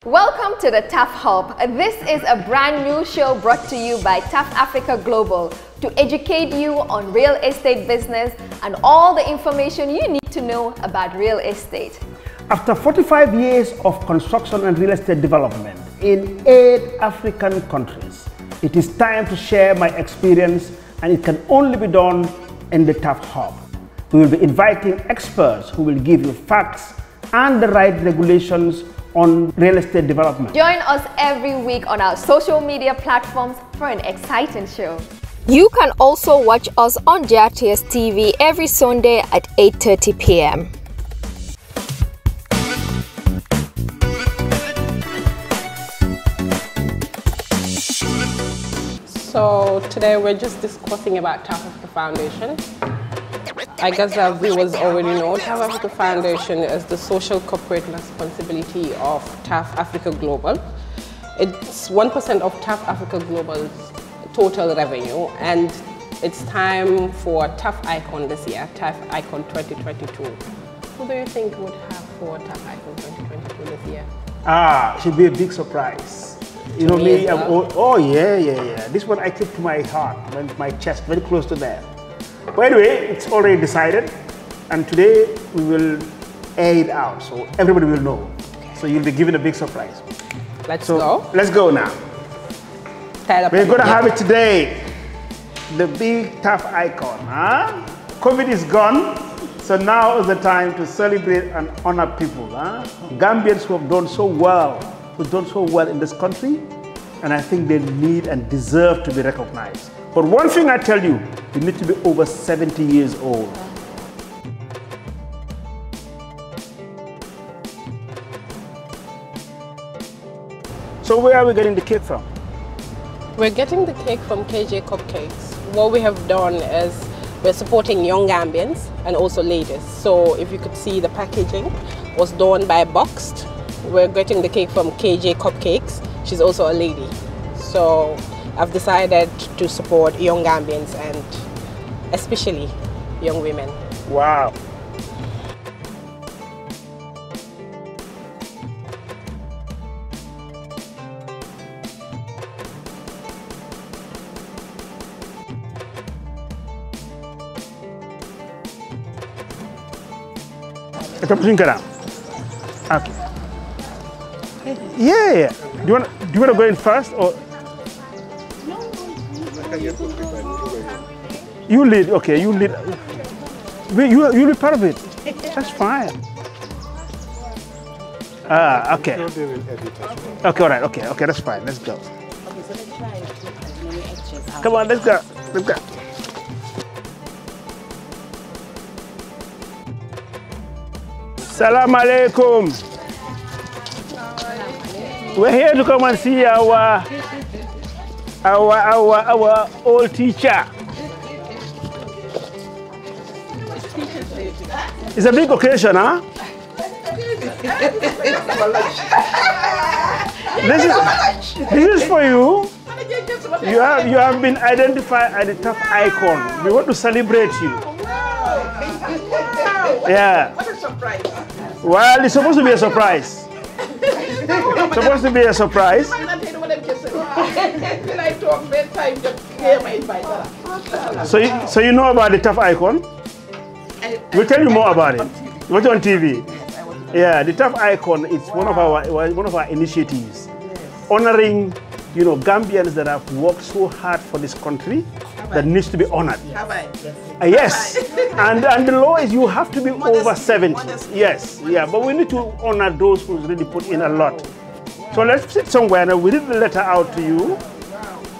Welcome to the TAF Hub. This is a brand new show brought to you by TAF Africa Global to educate you on real estate business and all the information you need to know about real estate. After 45 years of construction and real estate development in 8 African countries, it is time to share my experience, and it can only be done in the TAF Hub. We will be inviting experts who will give you facts and the right regulations on real estate development. Join us every week on our social media platforms for an exciting show. You can also watch us on JRTS TV every Sunday at 8:30 p.m. So today we're just discussing about TAF Africa Foundation. I guess our viewers already know TAF Africa Foundation is the social corporate responsibility of TAF Africa Global. It's 1% of TAF Africa Global's total revenue, and it's time for TAF Icon this year, TAF Icon 2022. Who do you think would have for TAF Icon 2022 this year? Should be a big surprise. You know me, oh yeah. This one I keep to my heart, my chest, very close to there. But anyway, it's already decided, and today we will air it out, so everybody will know. So you'll be given a big surprise. Let's go. Let's go now. We're going to have it today, the big TAF icon. COVID is gone, so now is the time to celebrate and honor people. Gambians who have done so well, in this country, and I think they need and deserve to be recognized. But one thing I tell you, you need to be over 70 years old. So where are we getting the cake from? We're getting the cake from KJ Cupcakes. What we have done is we're supporting young Gambians and also ladies. So if you could see, the packaging was done by Boxed. We're getting the cake from KJ Cupcakes. She's also a lady. So I've decided to support young Gambians and especially young women. Wow. Okay. Yeah. Do you want to go in first, or? You lead. Okay, you lead. You lead part of it. That's fine. Okay. Okay, all right. Okay, that's fine. Let's go. Come on, let's go. Salam alaikum. We're here to come and see our old teacher. It's a big occasion, huh? This is for you. You have been identified as the TAF icon. We want to celebrate you. Yeah. What a surprise. Well, it's supposed to be a surprise. Supposed to be a surprise. So you know about the TAF icon? We'll tell you more about it. Watch on TV. Yeah, the TAF icon is one of our initiatives, honoring Gambians that have worked so hard for this country that needs to be honored. Yes, and the law is you have to be over 70. Yes, yeah, but we need to honor those who really put in a lot. So let's sit somewhere and we'll read the letter out to you.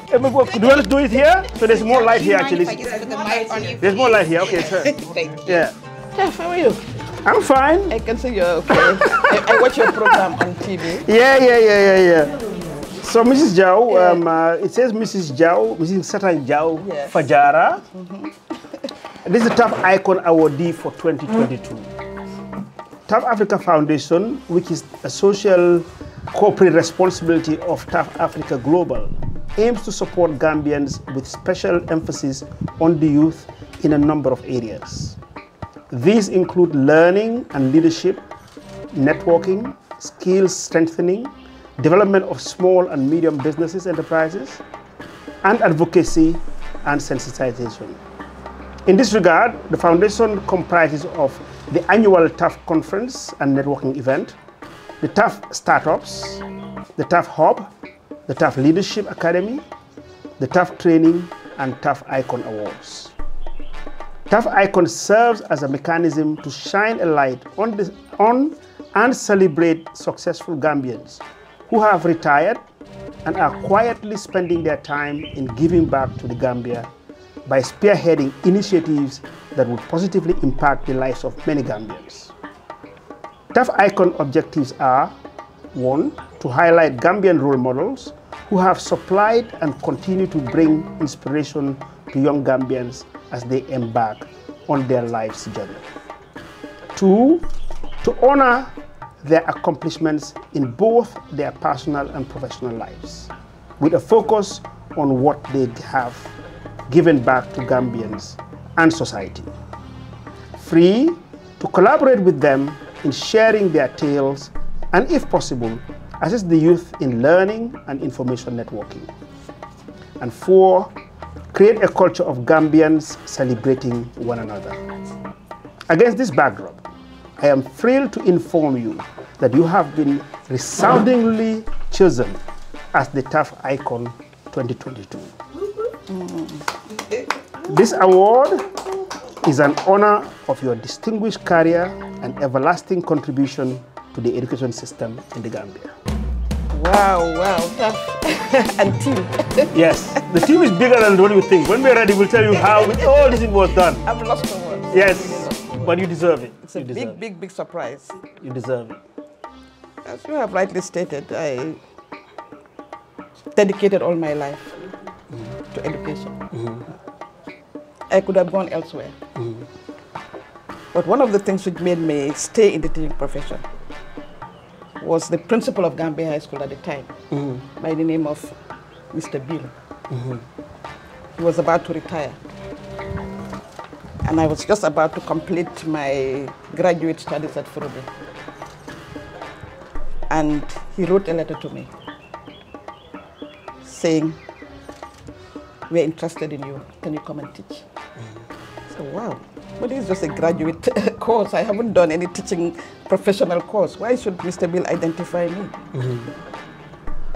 Do you want to do it here? So there's more light here actually. There's more light here. Okay, sir. Yeah. Jeff, how are you? I'm fine. I can see you're okay. I watch your program on TV. Yeah. So Mrs. Jow, it says Mrs. Jow, Mrs. Satang Jow, yes. Fajara. This is the TAF Icon Awardee for 2022. TAF Africa Foundation, which is a social corporate responsibility of TAF Africa Global, aims to support Gambians with special emphasis on the youth in a number of areas. These include learning and leadership, networking, skills strengthening, development of small and medium businesses, enterprises, and advocacy and sensitization. In this regard, the foundation comprises of the annual TAF conference and networking event, the TAF startups, the TAF hub, the TAF leadership academy, the TAF training, and TAF Icon Awards. TAF Icon serves as a mechanism to shine a light on and celebrate successful Gambians who have retired and are quietly spending their time in giving back to the Gambia by spearheading initiatives that would positively impact the lives of many Gambians. TAF Icon objectives are: 1. To highlight Gambian role models who have supplied and continue to bring inspiration to young Gambians as they embark on their life's journey. 2. To honor their accomplishments in both their personal and professional lives, with a focus on what they have given back to Gambians and society. 3. To collaborate with them in sharing their tales and, if possible, assist the youth in learning and information networking. And 4. Create a culture of Gambians celebrating one another. Against this backdrop, I am thrilled to inform you that you have been resoundingly chosen as the TAF Icon 2022. This award is an honor of your distinguished career and everlasting contribution to the education system in the Gambia. Wow, wow, TAF and team. Yes, the team is bigger than what you think. When we're ready, we'll tell you how all this was done. I've lost for words. Yes, but you deserve it. It's a big surprise. You deserve it. As you have rightly stated, I dedicated all my life to education. I could have gone elsewhere. But one of the things which made me stay in the teaching profession was the principal of Gambia High School at the time, by the name of Mr. Bill. He was about to retire. And I was just about to complete my graduate studies at Furubi. And he wrote a letter to me saying, "We're interested in you. Can you come and teach?" So, wow, but it's just a graduate course. I haven't done any teaching professional course. Why should Mr. Bill identify me?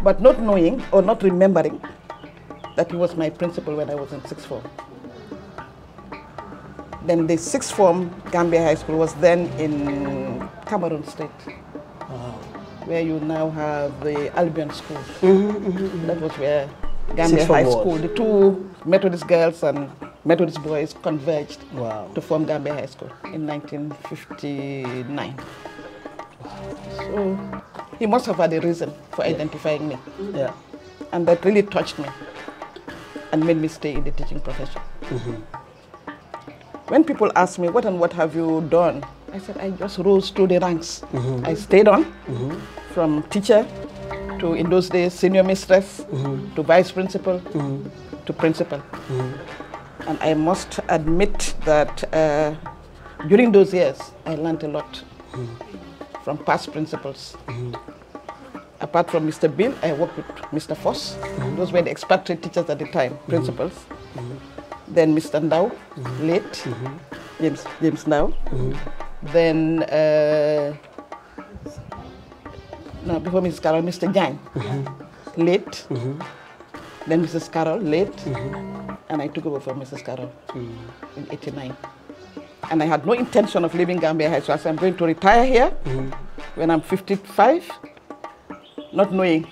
But not knowing or not remembering that he was my principal when I was in sixth form. Then the sixth form Gambia High School was then in Cameroon State, where you now have the Albion School. That was where Gambia High School, the two Methodist girls and Methodist boys converged to form Gambia High School in 1959. So he must have had a reason for identifying me. And that really touched me and made me stay in the teaching profession. When people ask me, what have you done? I said, I just rose through the ranks. I stayed on from teacher to, in those days, senior mistress, to vice principal, to principal. And I must admit that during those years, I learned a lot from past principals. Apart from Mr. Bill, I worked with Mr. Foss. Those were the expatriate teachers at the time, principals. Then Mr. Jow, late, James Jow. Then, no, before Mrs. Carroll, Mr. Njie, late. Then Mrs. Carroll, late. And I took over from Mrs. Carroll in '89. And I had no intention of leaving Gambia High School. I said, I'm going to retire here when I'm 55, not knowing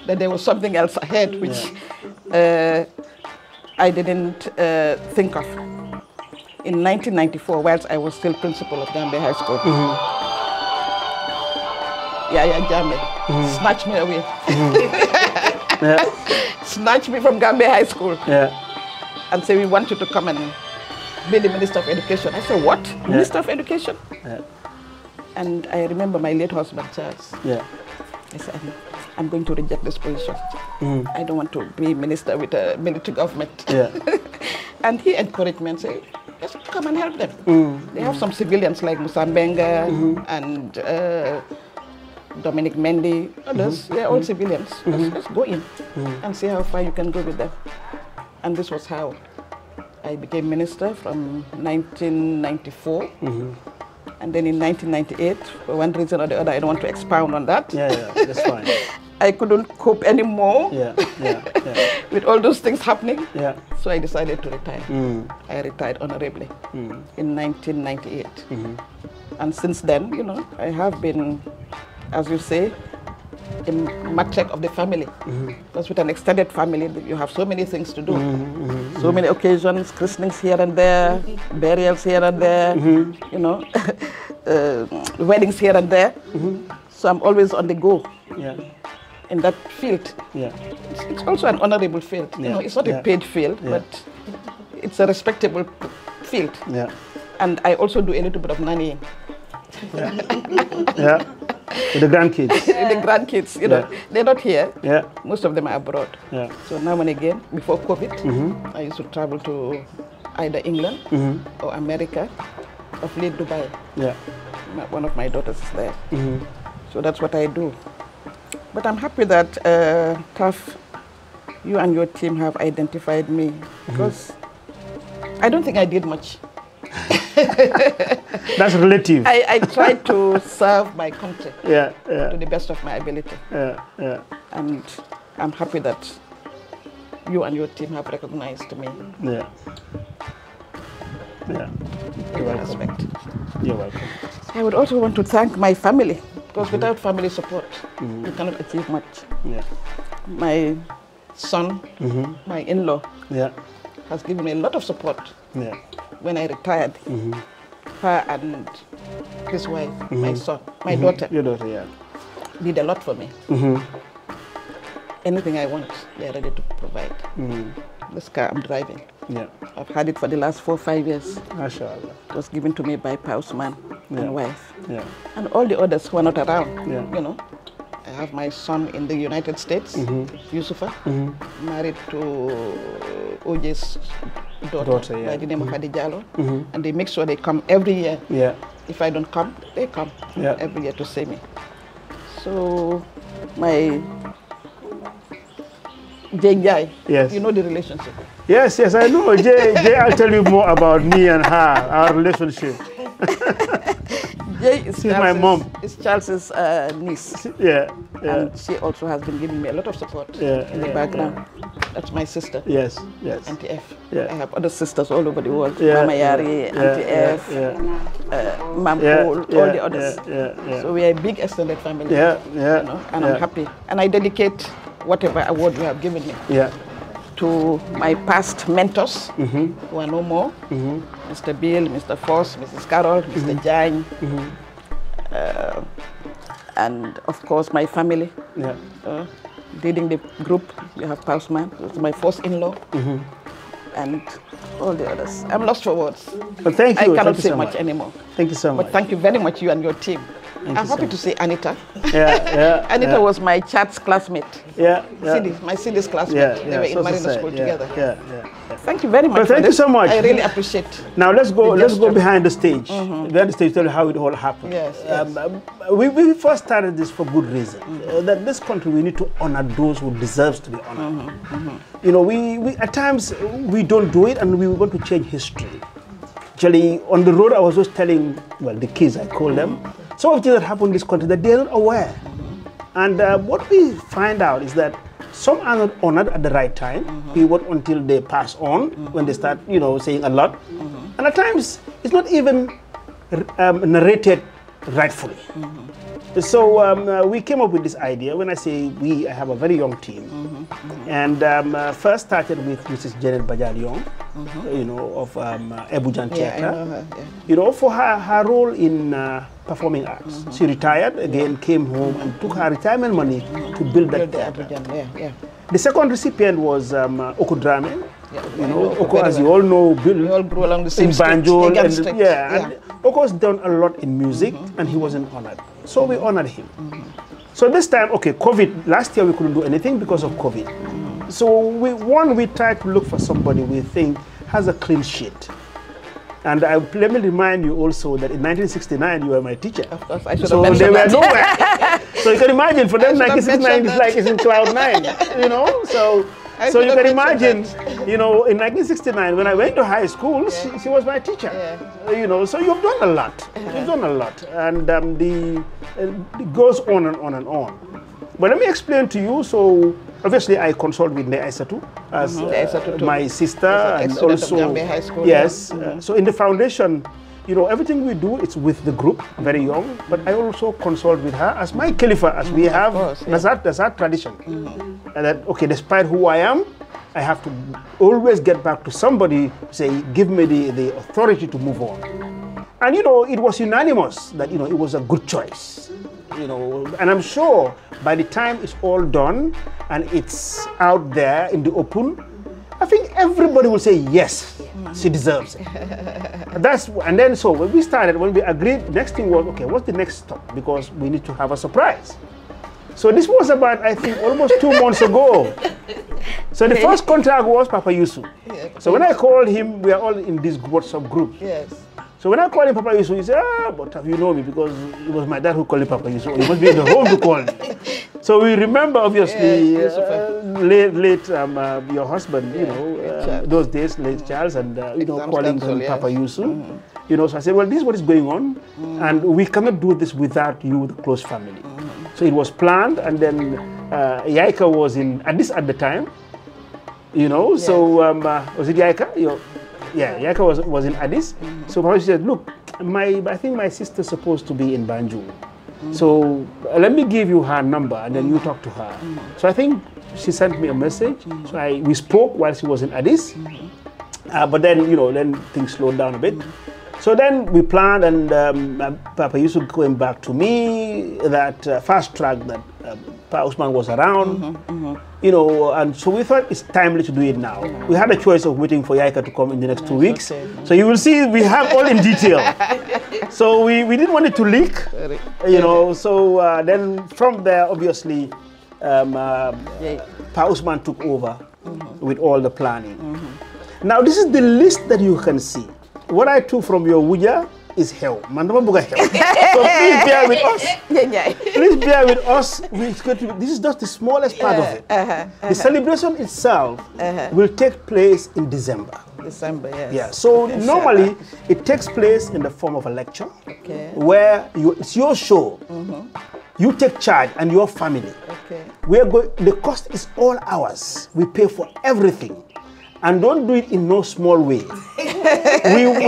that there was something else ahead, which I didn't think of. In 1994, whilst I was still principal of Gambia High School, Jame snatched me away. Snatched me from Gambia High School. And said, we want you to come and be the Minister of Education. I said, what? Minister of Education? And I remember my late husband, Charles. I said, I'm going to reject this position. I don't want to be minister with a military government. And he encouraged me and said, just come and help them. They have some civilians like Musambenga and Dominic Mendy, others, they're all civilians. Let's go in and see how far you can go with them. And this was how I became minister from 1994. And then in 1998, for one reason or the other, I don't want to expound on that. Yeah, that's fine. I couldn't cope anymore with all those things happening. Yeah. So I decided to retire. I retired honorably in 1998. And since then, you know, I have been, as you say, a matriarch of the family. Because with an extended family, you have so many things to do. So many occasions, christenings here and there, burials here and there, you know, weddings here and there. So I'm always on the go in that field. It's also an honorable field. You know, it's not a paid field, but it's a respectable field. And I also do a little bit of nannying. With the grandkids. The grandkids, you know, they're not here. Most of them are abroad. So now and again, before COVID, I used to travel to either England or America, of late Dubai. One of my daughters is there. So that's what I do. But I'm happy that TAF, you and your team have identified me, because I don't think I did much. That's relative. I tried to serve my country to the best of my ability. And I'm happy that you and your team have recognized me. You're welcome. You're welcome. I would also want to thank my family, because without family support, you cannot achieve much. My son, my in-law, has given me a lot of support. When I retired, her and his wife, my son, my daughter, your daughter, did a lot for me. Anything I want, they are ready to provide. This car I'm driving, I've had it for the last 4 or 5 years. MashaAllah. It was given to me by houseman and wife. And all the others who are not around, you know. I have my son in the United States, Yusufa, married to OJ's daughter by the name of Hadi Jallo. And they make sure they come every year. If I don't come, they come every year to see me. So my Njie, you know the relationship. Yes, I know. Njie, I'll tell you more about me and her, our relationship. Njie is She's my mom. It's Charles's niece. And she also has been giving me a lot of support in the background. That's my sister. Auntie F. I have other sisters all over the world. Mama Yari, Auntie F, Mam Paul, all the others. So we are a big extended family. You know, and I'm happy. And I dedicate whatever award you have given me to my past mentors who are no more. Mr. Bill, Mr. Foss, Mrs. Carol, Mr. Jane, and of course my family. Leading the group, you have Pausman, who's my first in-law, and all the others. I'm lost for words. Well, thank you. I cannot say much anymore. Thank you so much. But thank you very much, you and your team. I'm happy to say Anita. Anita was my chat's classmate. My CD's classmate. They were in Marina School together. Thank you very much. Well, thank you so much. I really appreciate it. Now let's go behind the stage. Behind the stage, tell you how it all happened. We first started this for good reason. That this country, we need to honor those who deserve to be honored. You know, we at times we don't do it, and we want to change history. Actually, on the road, I was just telling, well, the kids, I call them, some of the things that happen in this country that they're not aware. And what we find out is that some are not honored at the right time. We wait until they pass on, when they start, you know, saying a lot. And at times, it's not even narrated rightfully. So we came up with this idea. When I say we, I have a very young team. And first started with Mrs. Janet Bajalion, you know, of Ebujan Theatre. You know, for her role in performing arts. She retired, again came home and took her retirement money to build that theatre. The second recipient was Oko Drame. You know, Oko, as you all know, we all grew along the same banjo. And Oko's done a lot in music, and he wasn't honored. So we honored him. So this time, okay, COVID, last year we couldn't do anything because of COVID. So we tried to look for somebody we think has a clean sheet. And let me remind you also that in 1969 you were my teacher. Of course, I should have mentioned that. They were nowhere. So you can imagine, for them, 1969 is like it's in cloud 9, you know. So you can imagine, you know, in 1969 when I went to high school, she was my teacher. You know, so you've done a lot. You've done a lot, and it goes on and on and on. But let me explain to you. So obviously, I consult with Njie Aissatou as my sister, and also Gambia High School. Yes. So in the foundation, you know, everything we do, it's with the group, very young. But I also consult with her as my Khalifa, as we have. That's our tradition. And that, okay, despite who I am, I have to always get back to somebody, say, give me the authority to move on. And you know, it was unanimous that, you know, it was a good choice. You know, and I'm sure by the time it's all done and it's out there in the open, I think everybody will say yes, she deserves it. And then so when we agreed, next thing was, okay, what's the next stop? Because we need to have a surprise. So this was about, I think, almost 2 months ago. So the first contact was Papa Yusuf. So when I called him, we are all in this WhatsApp group. Yes. So when I called him Papa Yusuf, he said, but have you know me? Because it was my dad who called him Papa Yusuf. He must be in the home to call me. So we remember, obviously, late your husband, you know, those days, late Charles, and, you know, calling him Papa Yusuf. You know, so I said, well, this is what is going on, and we cannot do this without you, the close family. So it was planned, and then Yaika was in Addis at the time, you know, so was it Yaika? Yeah, Yaika was in Addis. So Papa said, look, I think my sister's supposed to be in Banjul. So let me give you her number and then you talk to her. So I think she sent me a message. So we spoke while she was in Addis. But then, you know, then things slowed down a bit. So then we planned, and Papa Yusuf came back to me that fast track that Pa Usman was around, you know, and so we thought it's timely to do it now. We had a choice of waiting for Yaika to come in the next 2 weeks. So you will see we have all in detail. So we didn't want it to leak, you know, so then from there, obviously, Pa Usman took over with all the planning. Now this is the list that you can see. What I took from your wuja is hell. So please bear with us. Please bear with us. This is just the smallest part of it. The celebration itself will take place in December. Yes. Yeah. So normally it takes place in the form of a lecture, where it's your show. You take charge and your family. The cost is all ours. We pay for everything. And don't do it in no small way.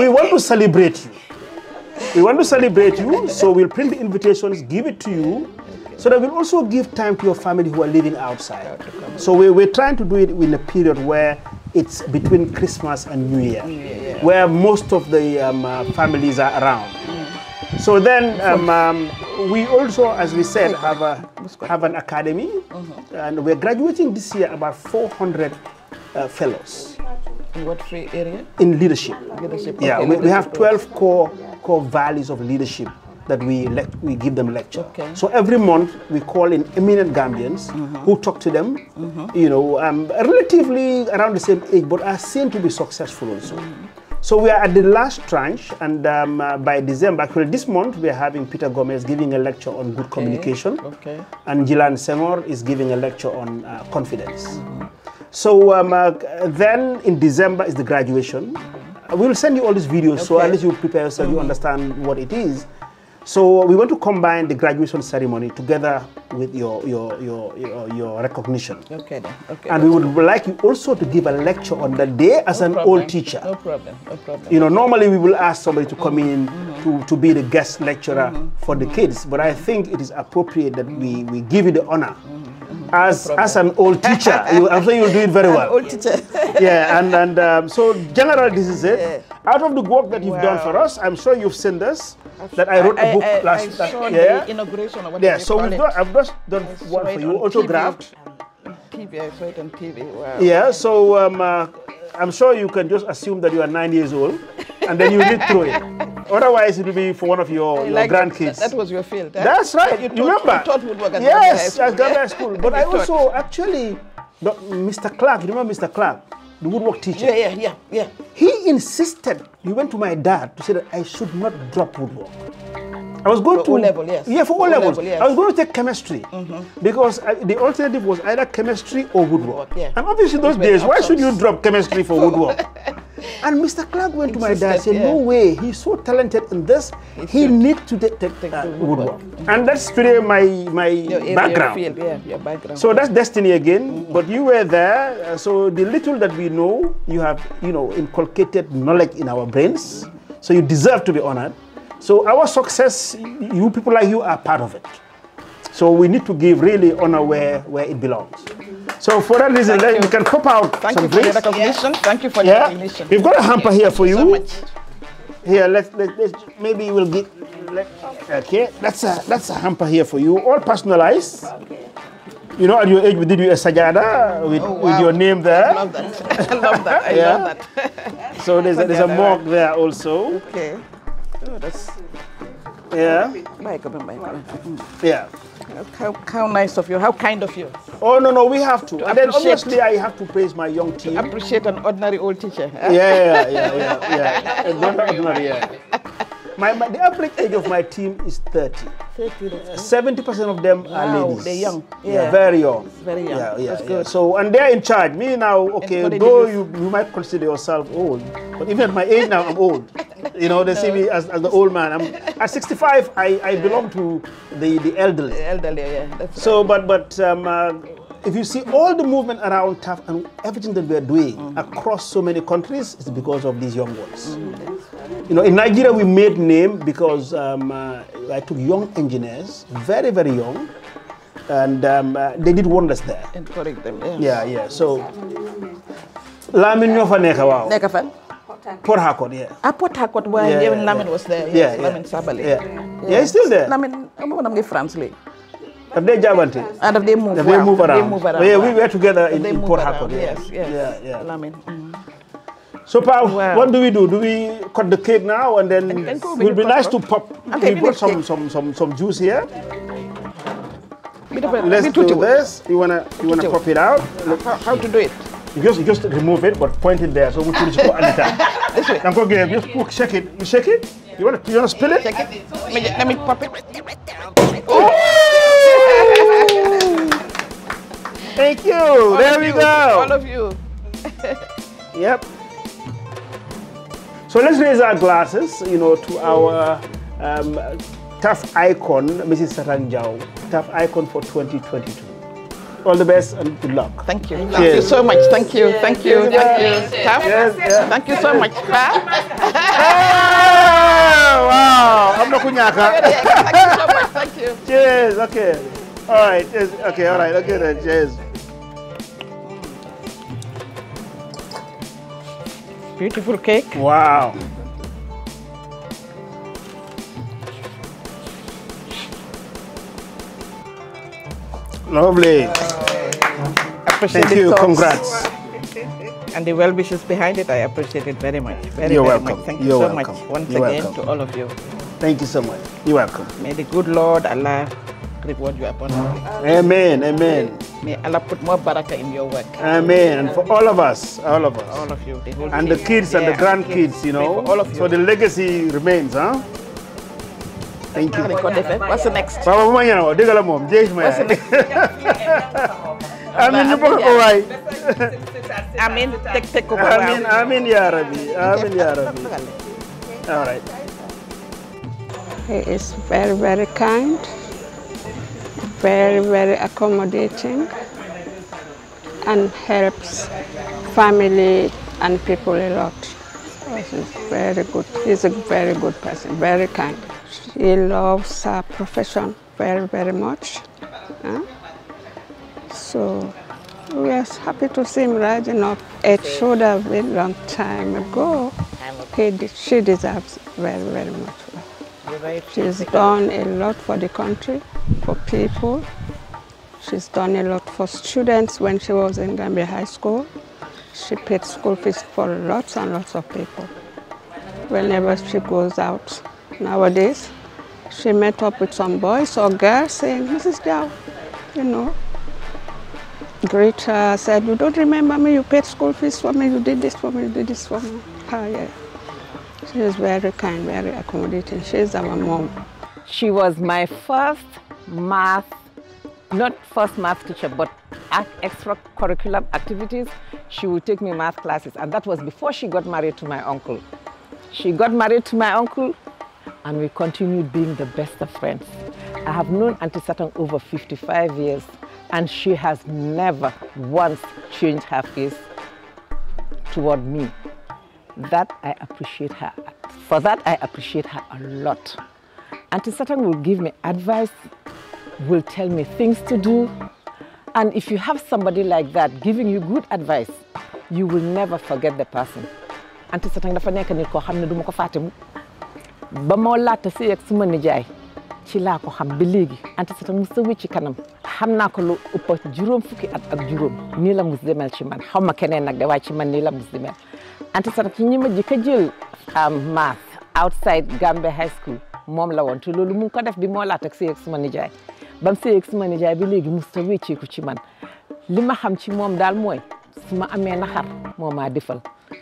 we want to celebrate you. We want to celebrate you, so we'll print the invitations, give it to you, so that we'll also give time to your family who are living outside. So we're trying to do it in a period where it's between Christmas and New Year, where most of the families are around. So then we also, as we said, have an academy, and we're graduating this year about 400 fellows. In what area? In leadership. Yeah, Okay. we have 12 core values of leadership that we give them lecture. So every month we call in eminent Gambians who talk to them, you know, relatively around the same age, but are seen to be successful also. So we are at the last tranche, and by December, actually this month, we are having Peter Gomez giving a lecture on good communication, and Jilan Senghor is giving a lecture on confidence. So then in December is the graduation. We will send you all these videos, so at least you prepare yourself, you understand what it is. So we want to combine the graduation ceremony together with your recognition. And we would like you also to give a lecture on that day as an old teacher. No problem. You know, normally we will ask somebody to come in to be the guest lecturer for the kids, but I think it is appropriate that we give you the honor. As an old teacher, I'm sure you'll do it very well. Old teacher. Yeah, and so generally this is it. Out of the work that you've done for us, I'm sure you've seen this. That I wrote a book last the inauguration or whatever. Yeah, so I've just done one for you, autographed. TV, I saw it on TV. Wow. Yeah, so I'm sure you can just assume that you are 9 years old, and then you read through it. Otherwise, it will be for one of your grandkids. That was your field. Huh? That's right. You remember? You taught woodwork at yes, at Gambia School. But I also actually, Mr. Clark. You remember Mr. Clark, the woodwork teacher? Yeah. He insisted. He went to my dad to say that I should not drop woodwork. I was going to O-level, yes. Yeah, for O-levels. Yes. I was going to take chemistry because the alternative was either chemistry or woodwork. Yeah. And obviously those days, why should you drop chemistry for woodwork? And Mr. Clark went to my dad and said, no way, he's so talented in this, he needs to take woodwork. And that's today my background. Field, your background. So that's destiny again, but you were there, so the little that we know, you have, inculcated knowledge in our brains, so you deserve to be honored. So our success, you people like you are part of it. So we need to give really honor where it belongs. So for that reason, we can pop out some drinks. Thank you for the recognition. Thank you for the recognition. We've got a hamper here for you. So much. Here, let's maybe we'll get. Okay, that's a hamper here for you, all personalized. You know, at your age, we did you a sajada with your name there. I love that. I love that. I love that. So there's a mug there also. Okay. Oh, that's. Yeah. Yeah. How nice of you. How kind of you. Oh, no, we have to. And then obviously I have to praise my young team. Appreciate an ordinary old teacher. Huh? Yeah. Not ordinary, The average age of my team is 30. 70% of them are ladies. They're young. Yeah, very young. Very young. That's good. So, and they're in charge. Me now, okay, though you might consider yourself old, but even at my age now, I'm old. You know, they see me as the old man. At 65, I belong to the elderly. The elderly, yeah. That's so, right. but if you see all the movement around TAF and everything that we are doing across so many countries, it's because of these young ones. You know, in Nigeria, we made name because I took young engineers, very, very young, and they did wonders there. Encourage them, yeah. So, Lamin ñoo fa nekk waaw. Nekk fan? Port Harcourt, yeah. Port Harcourt, where even Lamin was there. Yes, Lamin Sabali. Yeah, he's still there. Lamin, I'm going to France. Have they jabante? And have they moved? Have they move around? Yeah, we were together in Port Harcourt. Yes. Yeah. Lamin. So, Pa, what do we do? Do we cut the cake now and then it will be nice to pop? We brought some juice here. Let's do this. You wanna pop it out? How to do it? You just remove it, but point it there. So we can just go at the time. This way. Now go again. Just shake it. You shake it. You wanna spill it? Shake it. Let me pop it. Oh! Thank you. There we go. All of you. Yep. So let's raise our glasses, to our TAF icon, Mrs. Satang Jow, TAF icon for 2022. All the best and good luck. Thank you. Cheers. Thank you so much. Thank you. Thank you. TAF. Yes. Thank you so much. Wow. I'm not kunyaka. Thank you so much. Thank you. Cheers. Okay. All right. Yes. Okay. All right. Okay then. Cheers. Beautiful cake. Wow. Lovely. Appreciate Thank you. Congrats. And the well wishes behind it, I appreciate it very much. You're very welcome. much. Thank you You're so welcome. much once You're again welcome. to all of you. Thank you so much. You're welcome. May the good Lord Allah reward you upon it. Amen. Amen. May Allah put more barakah in your work. Amen. And for all of us. All of you. And the kids and the grandkids, For all of you. So the legacy remains, huh? Thank you. What's the next? What's the next? Amin. Take over. Amin ya Rabbi. Amin ya Rabbi. All right. He is very, very kind, very, very accommodating, and helps family and people a lot. He's very good. He's a very good person, very kind. He loves her profession very, very much. So we are happy to see him rising up. It should have been a long time ago. She deserves very, very much. She's done a lot for the country, for people. She's done a lot for students when she was in Gambia High School. She paid school fees for lots and lots of people. Whenever she goes out nowadays, she met up with some boys or girls saying, Mrs. Jow, greet her, said, you don't remember me, you paid school fees for me, you did this for me, you did this for me. Yeah. She is very kind, very accommodating. She is our mom. She was my first math, not first math teacher, but at extracurricular activities. She would take me math classes, and that was before she got married to my uncle. She got married to my uncle, and we continued being the best of friends. I have known Auntie Satang over 55 years, and she has never once changed her face toward me. That I appreciate her. For that, I appreciate her a lot. Auntie Satang will give me advice, will tell me things to do, and if you have somebody like that giving you good advice, you will never forget the person. Auntie Satang dafa nekk nit ko xamne duma ko faté mu ba mo laata sey ak suma nijaay ci la ko xam ba légui Auntie Satang mu sëwi ci kanam xamna ko lu upp juroom fukki at ak juroom ni la mus demel ci man xawma keneen nak de way ci man ni la mus demel Auntie Satang ci ñima ji ka jël math outside Gambia High School mom la won te lolu mu ko def bi mo laata sey ak suma nijaay bam sey ak suma nijaay bi légui mus ta wéccé ko ci man lima xam ci mom dal moy suma amé naxar moma defal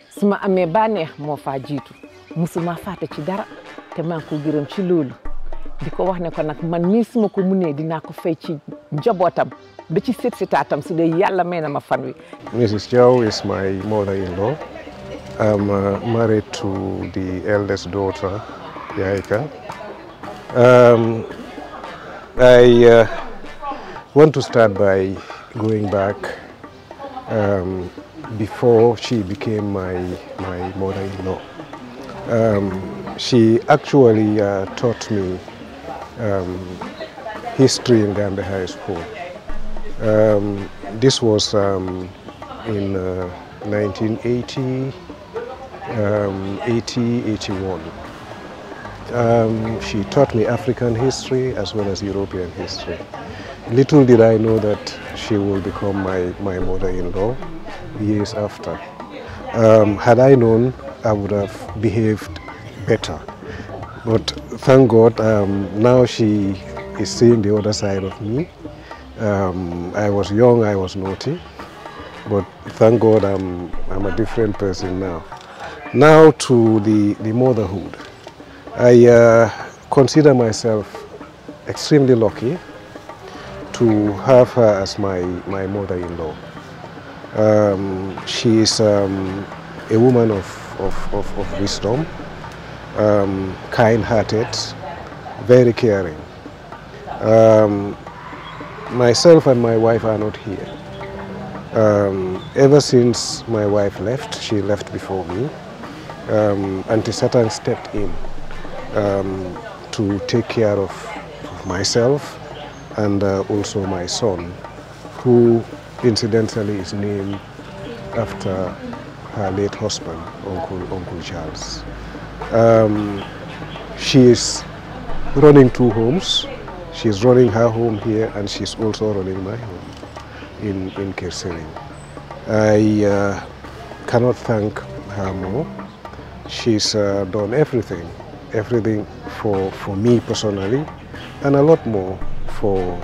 suma amé banex mo fa jitu musuma faté ci dara té man ko gërëm ci lolu diko wax né ko nak man mi suma ko muné dina ko fay ci njobotam ba ci set setatam su dé yalla mayna ma fan wi. Mrs. Jow is my mother-in-law. I'm married to the eldest daughter, Yaika. I want to start by going back before she became my mother-in-law. She actually taught me history in Gambia High School. This was in 1980, 81. She taught me African history as well as European history. Little did I know that she will become my mother-in-law years after. Had I known, I would have behaved better. But thank God, now she is seeing the other side of me. I was young, I was naughty, but thank God I'm a different person now. Now to the motherhood. I consider myself extremely lucky to have her as my mother-in-law. She is a woman of wisdom, kind-hearted, very caring. Myself and my wife are not here. Ever since my wife left, she left before me, Auntie Satang stepped in to take care of myself and also my son, who incidentally is named after her late husband, Uncle Charles. She is running 2 homes. She's running her home here, and she's also running my home in Kirseling. I cannot thank her more. She's done everything for me personally, and a lot more for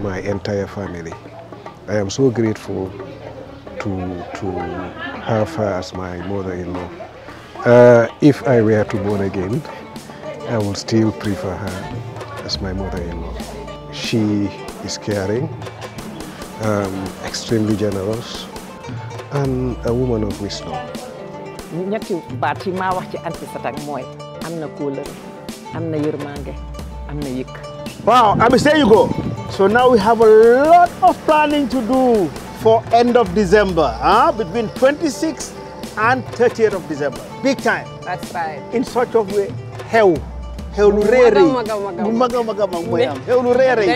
my entire family. I am so grateful to have her as my mother-in-law. If I were to born again, I would still prefer her as my mother-in-law. She is caring, extremely generous, and a woman of wisdom. ñetti baat yi ma wax ci Auntie Satang mooy am na kóolër am na yërmande am na yëkk. Wow, Abis, there you go. So now we have a lot of planning to do for end of December, between 26th and 30th of December. Big time. That's right. In such a way, how lu rëy rëy. Mu maga maga mag mooy am. How lu rëy rëy.